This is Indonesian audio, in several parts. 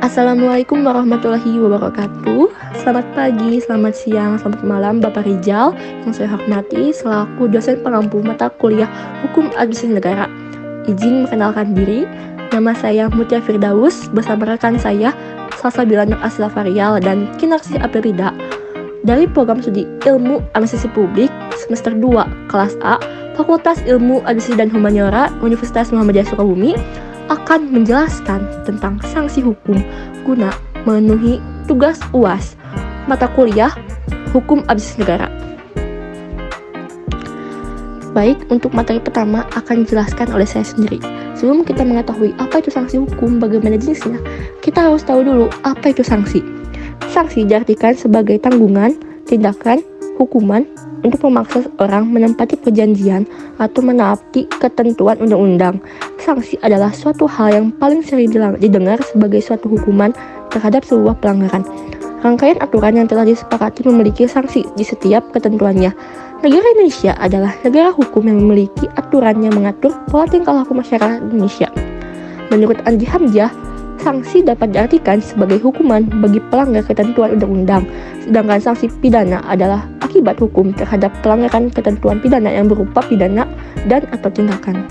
Assalamualaikum warahmatullahi wabarakatuh. Selamat pagi, selamat siang, selamat malam Bapak Rijal yang saya hormati selaku dosen pengampu mata kuliah Hukum Administrasi Negara. Izin mengenalkan diri, nama saya Mutia Firdaus bersama rekan saya Salsabila Nur Aslafarial dan Kinarsi Apelrida dari program studi Ilmu Administrasi Publik semester 2 kelas A Fakultas Ilmu Administrasi dan Humaniora Universitas Muhammadiyah Sukabumi akan menjelaskan tentang sanksi hukum guna memenuhi tugas UAS mata kuliah Hukum Administrasi Negara. Baik, untuk materi pertama akan dijelaskan oleh saya sendiri. Sebelum kita mengetahui apa itu sanksi hukum, bagaimana jenisnya, kita harus tahu dulu apa itu sanksi. Sanksi diartikan sebagai tanggungan, tindakan, hukuman untuk memaksa seorang menempati perjanjian atau menaati ketentuan undang-undang. Sanksi adalah suatu hal yang paling sering didengar sebagai suatu hukuman terhadap sebuah pelanggaran. Rangkaian aturan yang telah disepakati memiliki sanksi di setiap ketentuannya. Negara Indonesia adalah negara hukum yang memiliki aturan yang mengatur pola tingkah laku masyarakat Indonesia. Menurut Andi Hamzah, sanksi dapat diartikan sebagai hukuman bagi pelanggar ketentuan undang-undang, sedangkan sanksi pidana adalah akibat hukum terhadap pelanggaran ketentuan pidana yang berupa pidana dan atau tindakan.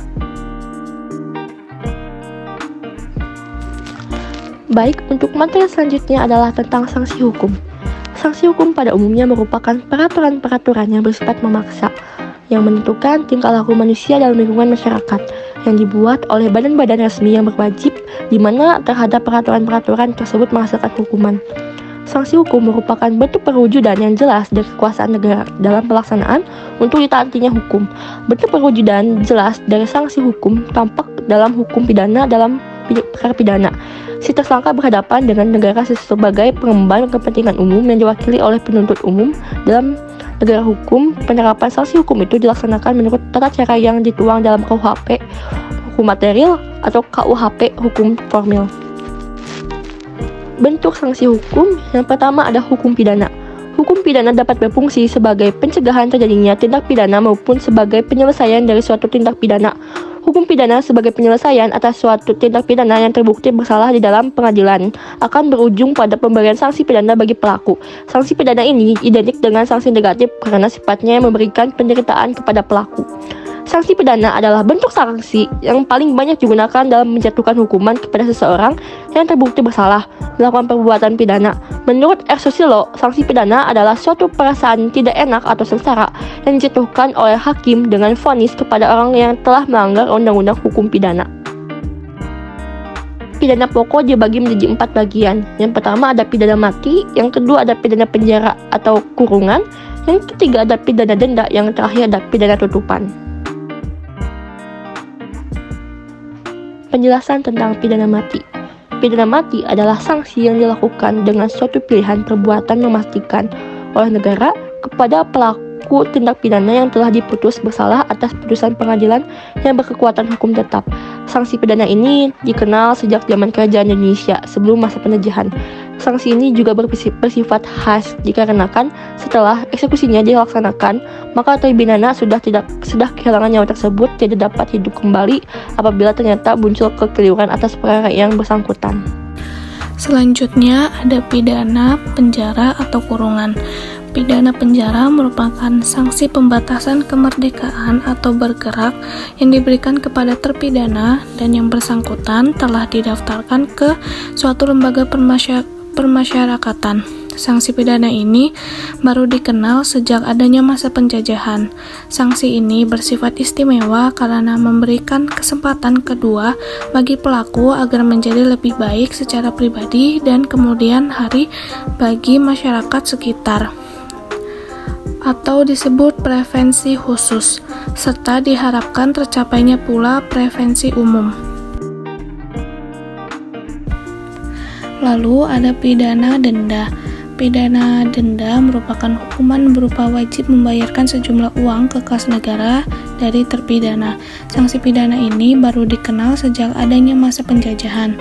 Baik, untuk materi selanjutnya adalah tentang sanksi hukum. Sanksi hukum pada umumnya merupakan peraturan-peraturan yang bersifat memaksa, yang menentukan tingkah laku manusia dalam lingkungan masyarakat, yang dibuat oleh badan-badan resmi yang berwajib, di mana terhadap peraturan-peraturan tersebut menghasilkan hukuman. Sanksi hukum merupakan bentuk perwujudan yang jelas dari kekuasaan negara dalam pelaksanaan untuk ditaatinya hukum. Bentuk perwujudan jelas dari sanksi hukum tampak dalam hukum pidana dalam perkara pidana. Si tersangka berhadapan dengan negara sebagai pengemban kepentingan umum yang diwakili oleh penuntut umum. Dalam negara hukum, penerapan sanksi hukum itu dilaksanakan menurut tata cara yang dituang dalam KUHP hukum material atau KUHP hukum formil. Bentuk sanksi hukum yang pertama ada hukum pidana. Hukum pidana dapat berfungsi sebagai pencegahan terjadinya tindak pidana maupun sebagai penyelesaian dari suatu tindak pidana. Hukum pidana sebagai penyelesaian atas suatu tindak pidana yang terbukti bersalah di dalam pengadilan akan berujung pada pemberian sanksi pidana bagi pelaku. Sanksi pidana ini identik dengan sanksi negatif karena sifatnya memberikan penderitaan kepada pelaku. Sanksi pidana adalah bentuk sanksi yang paling banyak digunakan dalam menjatuhkan hukuman kepada seseorang yang terbukti bersalah melakukan perbuatan pidana. Menurut R. Susilo, sanksi pidana adalah suatu perasaan tidak enak atau sengsara yang dijatuhkan oleh hakim dengan vonis kepada orang yang telah melanggar undang-undang hukum pidana. Pidana pokok dibagi menjadi 4 bagian. Yang pertama ada pidana mati, yang kedua ada pidana penjara atau kurungan, yang ketiga ada pidana denda, yang terakhir ada pidana tutupan. Penjelasan tentang pidana mati. Pidana mati adalah sanksi yang dilakukan dengan suatu pilihan perbuatan memastikan oleh negara kepada pelaku tindak pidana yang telah diputus bersalah atas putusan pengadilan yang berkekuatan hukum tetap. Sanksi pidana ini dikenal sejak zaman kerajaan Indonesia sebelum masa penjajahan. Sanksi ini juga bersifat khas dikarenakan setelah eksekusinya dilaksanakan, maka terpidana sudah kehilangan nyawa tersebut tidak dapat hidup kembali apabila ternyata muncul kekeliruan atas perkara yang bersangkutan. Selanjutnya ada pidana penjara atau kurungan. Pidana penjara merupakan sanksi pembatasan kemerdekaan atau bergerak yang diberikan kepada terpidana dan yang bersangkutan telah didaftarkan ke suatu lembaga permasyarakatan. Sanksi pidana ini baru dikenal sejak adanya masa penjajahan. Sanksi ini bersifat istimewa karena memberikan kesempatan kedua bagi pelaku agar menjadi lebih baik secara pribadi dan kemudian hari bagi masyarakat sekitar, atau disebut prevensi khusus, serta diharapkan tercapainya pula prevensi umum. Lalu ada pidana denda. Pidana denda merupakan hukuman berupa wajib membayarkan sejumlah uang ke kas negara dari terpidana. Sanksi pidana ini baru dikenal sejak adanya masa penjajahan.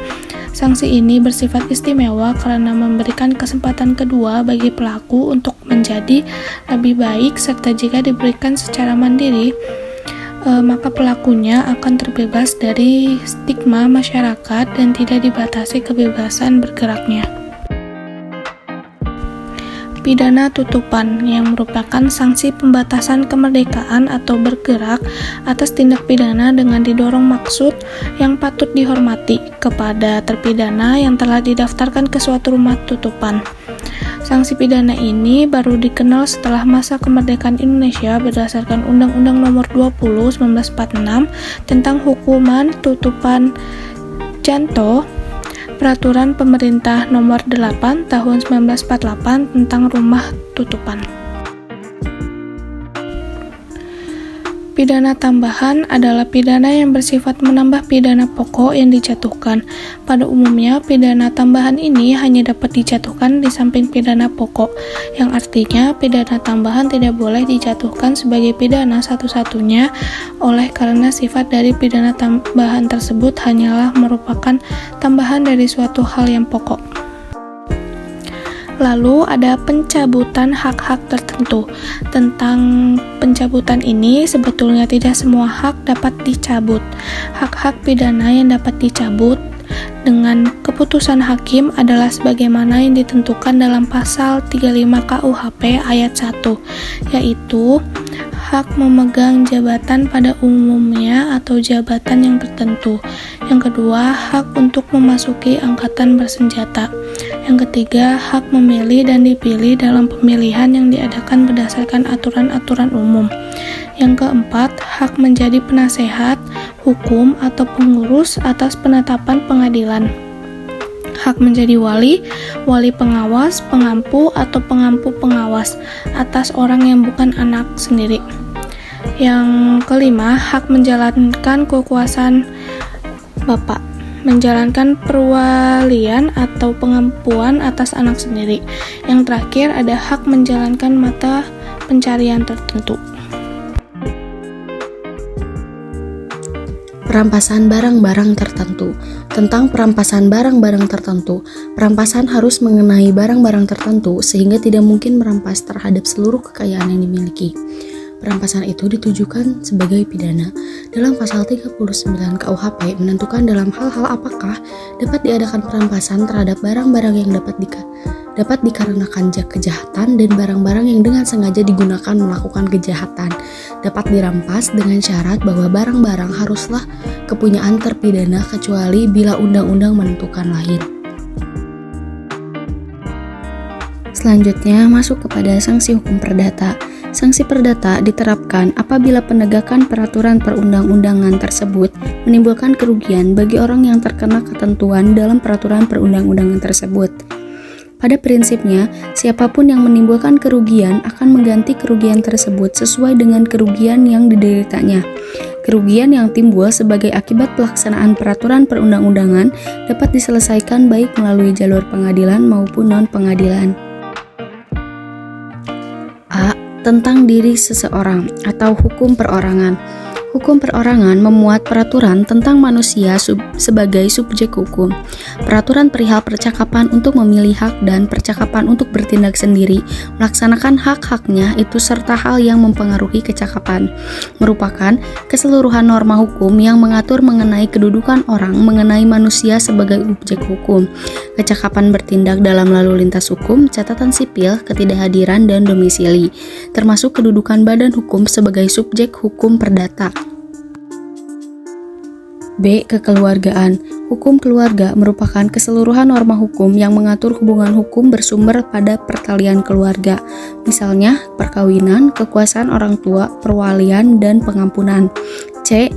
Sanksi ini bersifat istimewa karena memberikan kesempatan kedua bagi pelaku untuk menjadi lebih baik serta jika diberikan secara mandiri maka pelakunya akan terbebas dari stigma masyarakat dan tidak dibatasi kebebasan bergeraknya. Pidana tutupan yang merupakan sanksi pembatasan kemerdekaan atau bergerak atas tindak pidana dengan didorong maksud yang patut dihormati kepada terpidana yang telah didaftarkan ke suatu rumah tutupan. Sanksi pidana ini baru dikenal setelah masa kemerdekaan Indonesia berdasarkan Undang-Undang Nomor 20 1946 tentang hukuman tutupan janto, Peraturan Pemerintah Nomor 8 Tahun 1948 tentang rumah tutupan. Pidana tambahan adalah pidana yang bersifat menambah pidana pokok yang dijatuhkan. Pada umumnya, pidana tambahan ini hanya dapat dijatuhkan di samping pidana pokok, yang artinya pidana tambahan tidak boleh dijatuhkan sebagai pidana satu-satunya karena sifat dari pidana tambahan tersebut hanyalah merupakan tambahan dari suatu hal yang pokok. Lalu ada pencabutan hak-hak tertentu. Tentang pencabutan ini, sebetulnya tidak semua hak dapat dicabut. Hak-hak pidana yang dapat dicabut dengan keputusan hakim adalah sebagaimana yang ditentukan dalam pasal 35 KUHP ayat 1, yaitu hak memegang jabatan pada umumnya atau jabatan yang tertentu. Yang kedua, hak untuk memasuki angkatan bersenjata. Yang ketiga, hak memilih dan dipilih dalam pemilihan yang diadakan berdasarkan aturan-aturan umum. Yang keempat, hak menjadi penasehat hukum atau pengurus atas penetapan pengadilan. Hak menjadi wali, wali pengawas, pengampu atau pengampu pengawas atas orang yang bukan anak sendiri. Yang kelima, hak menjalankan kekuasaan bapak, menjalankan perwalian atau pengampuan atas anak sendiri. Yang terakhir ada hak menjalankan mata pencarian tertentu. Perampasan barang-barang tertentu. Tentang perampasan barang-barang tertentu, perampasan harus mengenai barang-barang tertentu sehingga tidak mungkin merampas terhadap seluruh kekayaan yang dimiliki. Perampasan itu ditujukan sebagai pidana. Dalam pasal 39 KUHP menentukan dalam hal-hal apakah dapat diadakan perampasan terhadap barang-barang yang dapat dikarenakan kejahatan dan barang-barang yang dengan sengaja digunakan melakukan kejahatan dapat dirampas dengan syarat bahwa barang-barang haruslah kepunyaan terpidana kecuali bila undang-undang menentukan lain. Selanjutnya masuk kepada sanksi hukum perdata. Sanksi perdata diterapkan apabila penegakan peraturan perundang-undangan tersebut menimbulkan kerugian bagi orang yang terkena ketentuan dalam peraturan perundang-undangan tersebut. Pada prinsipnya, siapapun yang menimbulkan kerugian akan mengganti kerugian tersebut sesuai dengan kerugian yang dideritanya. Kerugian yang timbul sebagai akibat pelaksanaan peraturan perundang-undangan dapat diselesaikan baik melalui jalur pengadilan maupun non-pengadilan. Tentang diri seseorang atau hukum perorangan. Hukum perorangan memuat peraturan tentang manusia sebagai subjek hukum. Peraturan perihal percakapan untuk memilih hak dan percakapan untuk bertindak sendiri, melaksanakan hak-haknya itu serta hal yang mempengaruhi kecakapan, merupakan keseluruhan norma hukum yang mengatur mengenai kedudukan orang mengenai manusia sebagai objek hukum, kecakapan bertindak dalam lalu lintas hukum, catatan sipil, ketidakhadiran dan domisili, termasuk kedudukan badan hukum sebagai subjek hukum perdata. B. Kekeluargaan. Hukum keluarga merupakan keseluruhan norma hukum yang mengatur hubungan hukum bersumber pada pertalian keluarga, misalnya perkawinan, kekuasaan orang tua, perwalian, dan pengampunan. C.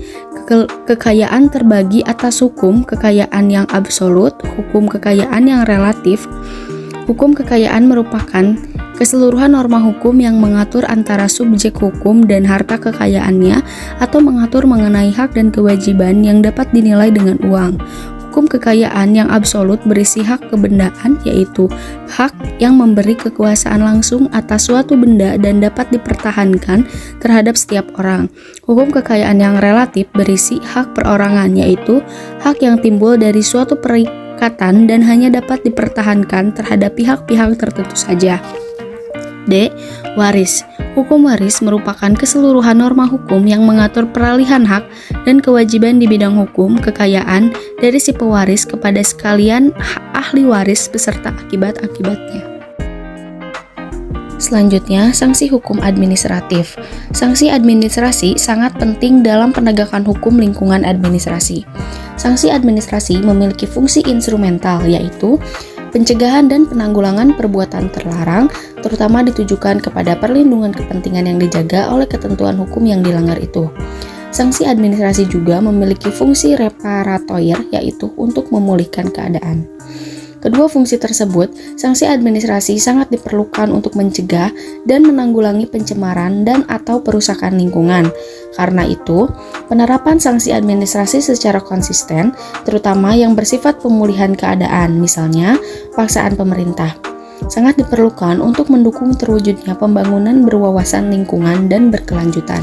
Kekayaan terbagi atas hukum kekayaan yang absolut, hukum kekayaan yang relatif. Hukum kekayaan merupakan keseluruhan norma hukum yang mengatur antara subjek hukum dan harta kekayaannya atau mengatur mengenai hak dan kewajiban yang dapat dinilai dengan uang. Hukum kekayaan yang absolut berisi hak kebendaan, yaitu hak yang memberi kekuasaan langsung atas suatu benda dan dapat dipertahankan terhadap setiap orang. Hukum kekayaan yang relatif berisi hak perorangan, yaitu hak yang timbul dari suatu perikatan dan hanya dapat dipertahankan terhadap pihak-pihak tertentu saja. D. Waris. Hukum waris merupakan keseluruhan norma hukum yang mengatur peralihan hak dan kewajiban di bidang hukum kekayaan dari si pewaris kepada sekalian ahli waris beserta akibat-akibatnya. Selanjutnya, sanksi hukum administratif. Sanksi administrasi sangat penting dalam penegakan hukum lingkungan administrasi. Sanksi administrasi memiliki fungsi instrumental, yaitu pencegahan dan penanggulangan perbuatan terlarang, terutama ditujukan kepada perlindungan kepentingan yang dijaga oleh ketentuan hukum yang dilanggar itu. Sanksi administrasi juga memiliki fungsi reparatoir, yaitu untuk memulihkan keadaan. Kedua fungsi tersebut, sanksi administrasi sangat diperlukan untuk mencegah dan menanggulangi pencemaran dan atau perusakan lingkungan. Karena itu, penerapan sanksi administrasi secara konsisten, terutama yang bersifat pemulihan keadaan, misalnya paksaan pemerintah, sangat diperlukan untuk mendukung terwujudnya pembangunan berwawasan lingkungan dan berkelanjutan.